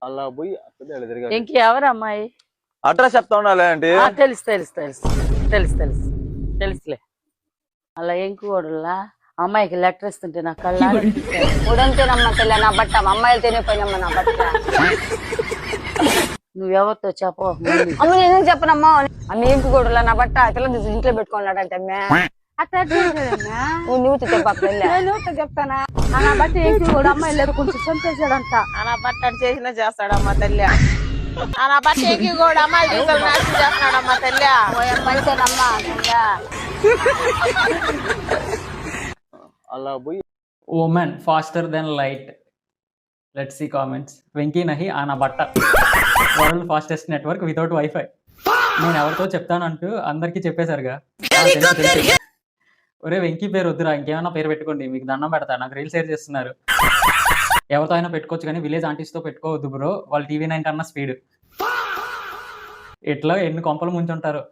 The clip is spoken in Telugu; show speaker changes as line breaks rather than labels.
అలా పోయి
ఇంక ఎవరు అమ్మాయి?
అడ్రస్ చెప్తా ఉండాలి అంటే
తెలుసు తెలుసు తెలుసు తెలుసు తెలుసు తెలుసులే. అలా ఎంకోడులా అమ్మాయికి లెటర్ ఇస్తుంటే నా కళ్ళ
ఉడంతేనమ్మా తెల్ల నా బట్ట అమ్మాయిలు తినిపోయినమ్మా నా బట్ట.
నువ్వెవరితో చెప్పవు?
అమ్మ నేను చెప్పనమ్మా అమ్మ ఏంటి కూడా నా బట్ట పిల్లలు ఇంట్లో పెట్టుకున్నాడంటే
అట్లా
నువ్వు చెప్పక్క
చెప్తానా? నా బట్ట ఏంటి కూడా అమ్మాయి లేదు కొంచెం సంతోషాడంట.
నా బట్ట చేసినా చేస్తాడమ్మా తల్లి. నా బట్ట ఎక్కి కూడా అమ్మాయి జీవితం నాశనం చేస్తున్నాడమ్మా తల్లి.
మంచినమ్మా
అలా పోయి
woman faster than light. Let's see comments. Venky నహి ఆనా బట్ట world fastest network without wifi. నేను ఎవరితో చెప్తానంటూ అందరికి చెప్పేశారుగా. ఒరే వెంకీ పేరు వద్దురా, ఇంకేమైనా పేరు పెట్టుకోండి, మీకు దండం పెడతా. నాకు రీల్ షేర్ చేస్తున్నారు. ఎవరితో అయినా పెట్టుకోవచ్చు కానీ విలేజ్ ఆంటీస్తో పెట్టుకోవద్దు బ్రో, వాళ్ళు TV9 కన్నా స్పీడ్. ఇట్లా ఎన్ని కొంపలు ముంచుంటారు.